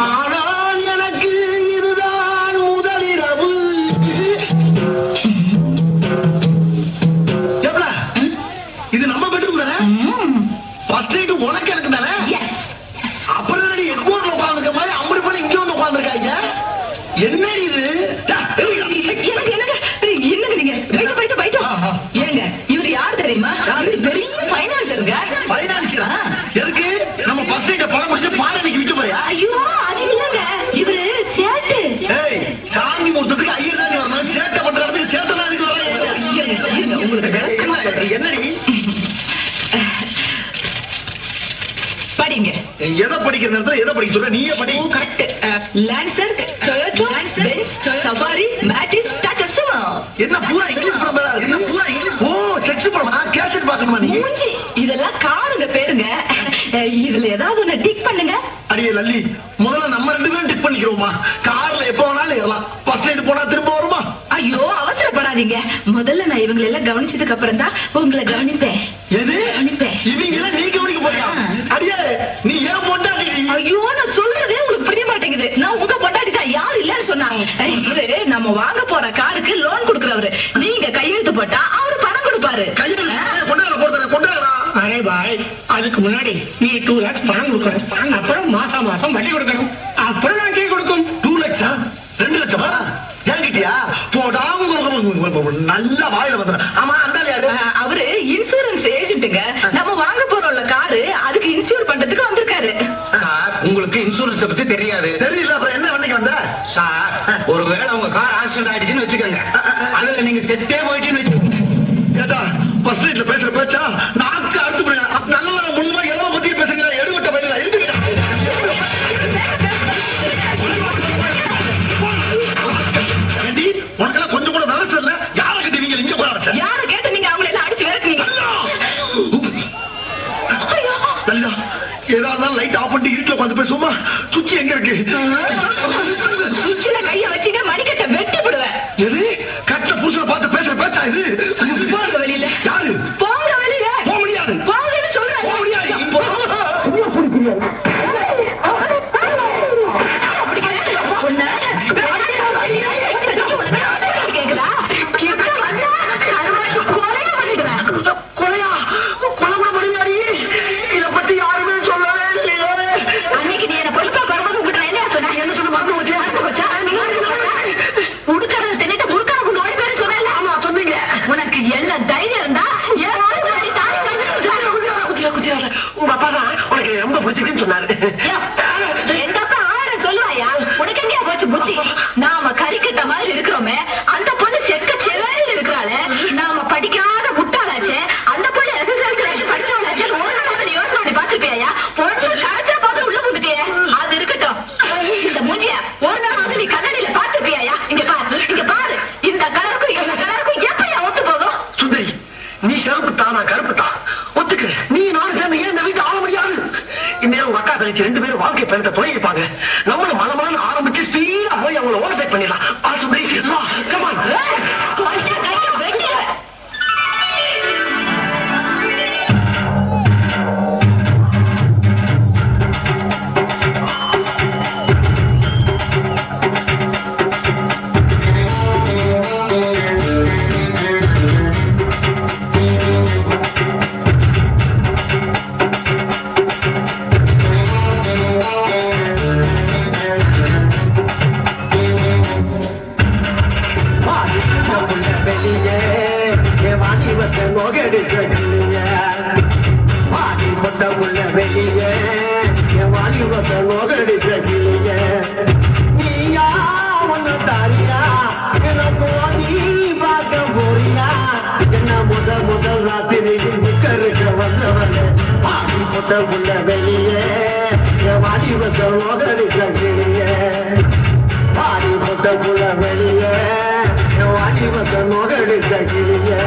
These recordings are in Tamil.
ஆனால் எனக்கு இதுதான் முதலிரவு. இது நம்ம பெட்ரூம் தானே? ஃபர்ஸ்ட் நைட் உனக்கு எனக்கு தானே? அப்புறம் எக்மோர்ல உட்கார்ந்துருக்க மாதிரி அம்படி பண்ணி இங்க வந்து உட்கார்ந்துருக்காங்க. என்னடி இது? என்னங்க நீங்க ஏங்க இவர் யார் தெரியுமா? பெரிய பைனான்சருங்க. பைனான்சியரா? எதுக்கு? நம்ம ஃபர்ஸ்ட் நைட் பணம் முடிச்சு பாலனிக்கு விட்டு போறியா? ஐயோ அது இல்லங்க, இவரு சேட்டு. ஏய், சாந்தி மூர்த்தத்துக்கு ஐயர் தான் வரணும். சேட்டை பண்ற இடத்துக்கு சேட்டெல்லாம் எதுக்கு வர்றாங்க? உங்களுக்கு என்னடி? படிங்க. எதை படிக்கிற நேரத்துல எதை படிக்க சொல்ற? நீயே படி. Correct. Lancer, Toyota, Benz, Safari, Matiz, Tata Sumo. என்ன பூரா இங்கிலீஷ் படம் பேரா இருக்கு? என்ன பூரா இங்கிலீஷ்? ஓ, செக்ஸ் படமா? கேசட் பார்க்கணுமா நீ? மூஞ்சி இதெல்லாம் காருங்க பேருங்க. இதுல ஏதாவது ஒண்ணு டிக் பண்ணுங்க. அடியே லல்லி, முதல்ல நம்ம ரெண்டு பேரும் டிக் பண்ணிக்கிறோமா? கார்ல எப்ப வேணாலும் ஏறலாம். ஃபர்ஸ்ட் நைட் போனா திரும்ப வருமா? ஐயோ அவசரப்படாதீங்க. முதல்ல நான் இவங்களை எல்லாம் கவனிச்சதுக்கு அப்புறம் தான் உங்களை கவனிப்பேன். எது? கவனிப்பேன். இவங்க எல்லாம் நீ கவனிக்க போறியா? அடியே நீ ஏன் பொண்டாட்டி? ஐயோ நான் சொல்றதே உங்களுக்கு புரிய மாட்டேங்குது. நான் உங்க பொண்டாட்டி தான். யாரு இல்லன்னு சொன்னாங்க. இவரு நம்ம வாங்க போற காருக்கு லோன் கொடுக்கறவரு. நீங்க கையெழுத்து போட்டா அவரு பணம் கொடுப்பாரு. கையெழுத்து கொண்டாட போறத கொண்டாடா. அரே பாய், அதுக்கு முன்னாடி நீ 2 lakhs பணம் கொடுக்கணும். அப்புறம் மாசம் வட்டி கொடுக்கணும். அப்புறம் நான் கே கொடுக்கும். 2 லட்சமா? 2 லட்சமா? ஏங்கிட்டியா? போடாம நல்ல வாயில வந்துடும். ஆமா, அந்த யாரு? அவரு இன்சூரன்ஸ் ஏஜென்ட்டுங்க. நம்ம வாங்க போறோம்ல காரு, அதுக்கு இன்சூர் பண்றதுக்கு வந்திருக்காரு. சார், உங்களுக்கு இன்சூரன்ஸ் பத்தி தெரியாது. தெரியல, அப்புறம் என்ன வண்டிக்கு வந்த? சார், ஒருவேளை உங்க கார் ஆக்சிடென்ட் ஆயிடுச்சுன்னு வச்சுக்கோங்க, அதுல நீங்க செத்தே போயிட்டீன்னு வச்சுக்கோங்க. கேட்டா ஃபர்ஸ்ட் நைட்ல பேசுற பேச்சா நாக்கு அறுத்து போறேன். நல்ல முழுமா எல்லாம் பத்தி பேசுறீங்களா? எடுவிட்ட பையல இருந்து உனக்கெல்லாம் கொஞ்சம் கூட விவசாயம் இல்ல. யாரை கிட்ட நீங்க இங்க போற வச்ச? யார கேட்டு நீங்க அவங்களை எல்லாம் அடிச்சு விரட்டுனீங்க? நல்லா ஏதாவது லைட் ஆஃப் பண்ணி இருட்டுல உட்காந்து பேசுவோமா? சுச்சி எங்க இருக்கு? சுவிட்ச்ல கைய வச்சீங்க மணிக்கட்ட வெட்டி போடுவேன். எது? கட்ட புருஷனை பார்த்து பேசுற பேச்சா இது? போங்க வெளியில. யாரு? போங்க வெளியில. போக முடியாது. போங்கன்னு சொல்றேன். போக முடியாது. இப்போ கேக்குதா? கிட்ட வந்தா கொலையா பண்ணிடுவேன். கொலையா? கொலை கூட பண்ணியாடி? இத பத்தி யாருமே சொல்லவே இல்லையே. அன்னைக்கு நீ என்ன பொறுப்பா வரும்போது உங்ககிட்ட நான் என்ன சொன்னேன்? என்ன சொல்ல மறந்து போச்சு? வச்சா உடுக்கறத தின்னுட்டு முறுக்கார கொண்டு ஓடி பேரு சொன்னேன்ல. ஆமா சொன்னீங்க. உனக்கு என்ன தைரியம் இருந்தா ஏன் ஓடி போய் தாலி குத்தியாரு. உங்க அப்பா தான் உனக்கு ரொம்ப பிடிச்சிருக்குன்னு சொன்னாரு. எந்த அப்பா ஆயிரம் சொல்லுவாயா? உனக்கு எங்கேயா போச்சு புத்தி? நாம கறிக்கட்ட மாதிரி இருக்கிறோமே, அந்த பொண்ணு செக்க செவேல் இருக்கிறாளே. நாம படிக்காத முட்டாளாச்சே, அந்த பொண்ணு SSLC படிச்சவளாச்சே. ஒரு நாள் நீ யோசனை பண்ணி பார்த்திருப்பியா? பொண்ணு கரைச்சா பார்த்து உள்ள போட்டுட்டியே. அது இருக்கட்டும், இந்த மூஞ்சிய ஒரு நாள் நீ கண்ணாடியில பார்த்திருப்பியா? இங்க பாரு, இங்க பாரு. இந்த கலருக்கும் இந்த கலருக்கும் எப்படியா ஒத்து போகும்? சுந்தரி, நீ சிறப்பு தான், நான் கருப்பு தான். ஒத்துக்கிறேன். நீ நானும் சேர்ந்து ஏன் இந்த வீட்டை ஆள முடியாது? இந்நேரம் உங்க அக்கா தங்கச்சி 2 பேரும் வாழ்க்கை பயணத்தை துவங்கிப்பாங்க. நம்மளும் மலமலன்னு ஆரம்பிச்சு ஸ்பீடா போய் அவங்கள ஓவர்டேக் பண்ணிடலாம். சுந்தரி, வா, come on. கையை வெட்டிடுவேன். முதல் ராத்திரி முக்கருக்கு வந்தவனே பாடி போட்ட புள்ள வெளியே வாடி வந்த மோகடிச்ச கிளியே பாடி போட்ட புள்ள வெளியே வாடி வந்த மோகடிச்ச கிளியே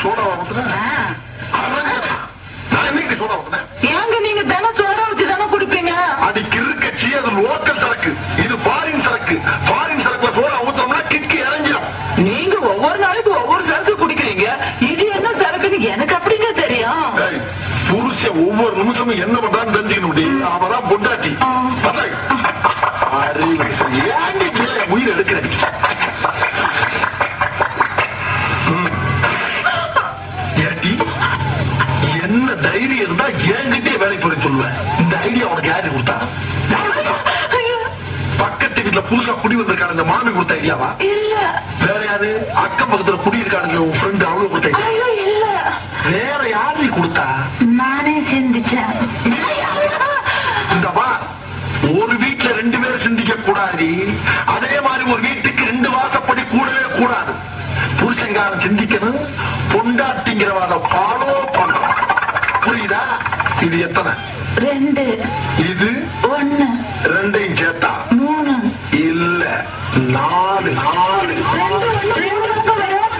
சோடா ஊத்துன நான் என்னைக்கு சோடா ஊத்துனேன்? ஏங்க நீங்க தினம் சோடா வச்சு தானே குடிப்பீங்க? அது கிறுக்கச்சி, அது லோக்கல் சரக்கு. இது ஃபாரின் சரக்கு. ஃபாரின் சரக்குல சோடா ஊத்தோம்னா கிக்கு இறங்கிடும். நீங்க ஒவ்வொரு நாளைக்கு ஒவ்வொரு சரக்கு குடிக்கிறீங்க. இது என்ன சரக்குன்னு எனக்கு அப்படிங்க தெரியும். ஏய், புருஷன் ஒவ்வொரு நிமிஷமும் என்ன பண்றான்னு தெரிஞ்சுக்கணும். அவதான் பொண்டாட்டி. ஏன்டி உயிர் எடுக்கிறேன்? என்ன தைரியம் இருந்தா என்கிட்டே வேலைக்கு போய் சொல்லுவேன். இந்த ஐடியா உனக்கு யாரு கொடுத்தா? பக்கத்து வீட்டுல புதுசா குடி வந்திருக்கான இந்த மாமி கொடுத்த ஐடியாவா? இல்ல. வேற யாரு? அக்கம் பக்கத்துல குடி இருக்கானுங்க உன் ஃப்ரெண்ட், அவ்வளவு கொடுத்த ஐடியா? இல்ல. வேற யாரு கொடுத்தா? நானே சிந்திச்சேன். இந்தவா, ஒரு வீட்டுல 2 பேர் சிந்திக்க கூடாது. அதே மாதிரி ஒரு வீட்டுக்கு 2 வாசப்படி கூடவே கூடாது. புருஷங்காரன் சிந்திக்கணும், பொண்டாட்டிங்கிறவாத ஃபாலோ பண்ணணும். புரியுதா? இது எத்தனை? 2. இது 1. 2ஐயும் சேர்த்தா 3. இல்ல 4.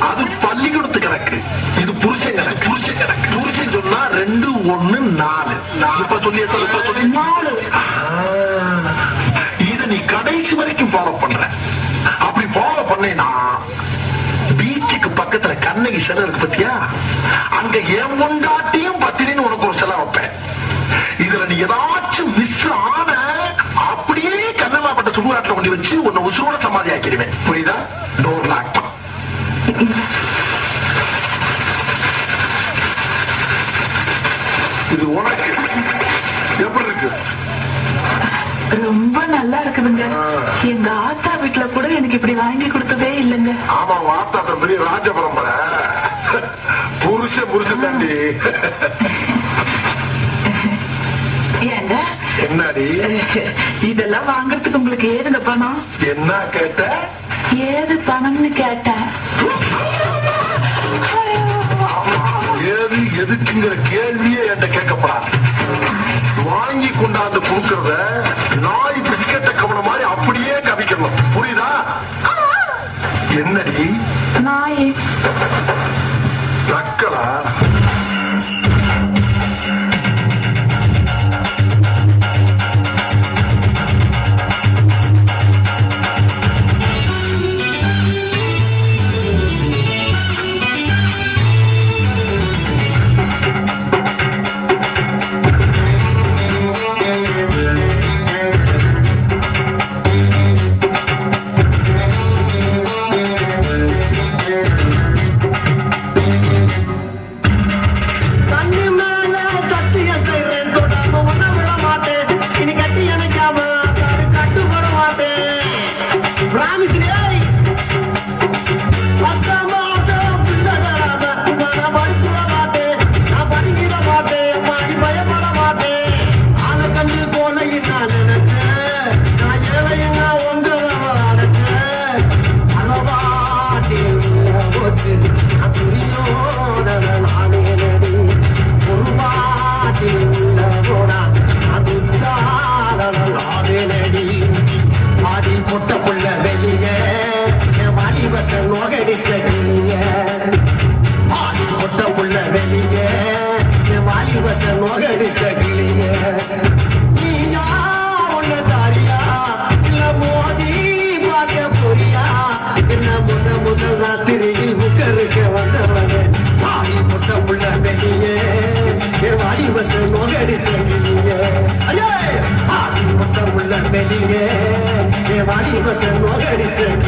அது பள்ளிக்கூடத்து கணக்கு. இது புருஷன் கணக்கு. புருஷன் சொன்னா 2, 1, 4. இப்ப சொல்லி 4. இத நீ கடைசி வரைக்கும் ஃபாலோ பண்ற. அப்படி ஃபாலோ பண்ணேனா பீச்சுக்கு பக்கத்துல கண்ணகி சிலை இருக்கு பத்தியா? அங்க என் முண்டாட்டியும் பத்தினின்னு உனக்கு ஒரு சிலை வைப்பேன். இதுல நீ ஏதாச்சும் மிஸ் ஆன அப்படியே கண்ணமாப்பட்ட சுடுகாட்டுல கொண்டு வச்சு உன்னை உசுரோட சமாதி ஆக்கிடுவேன். புரியுதா? Door lock. இது உனக்கு எப்படி இருக்கு? ரொம்ப நல்லா இருக்குதுங்க. எங்க ஆத்தா வீட்டுல கூட எனக்கு இப்படி வாங்கி கொடுத்ததே இல்லைங்க. ஆமா, வாத்தா பெரிய ராஜ பரம்பரை. புருஷன் தாண்டி. ஏங்க என்னடி இதெல்லாம் வாங்கறதுக்கு உங்களுக்கு ஏதுங்க பணம்? என்ன கேட்ட? ஏது பணம்னு கேட்டேன். ஏது எதுக்குங்கிற கேள்வியே என்கிட்ட கேட்கப்படாது. வாங்கி கொண்டாந்து கொடுக்கறத நாய் பிஸ்கெட்ட கவன மாதிரி அப்படியே கவிக்கணும். புரியுதா? என்னடி நாய் நக்கலா? வாடி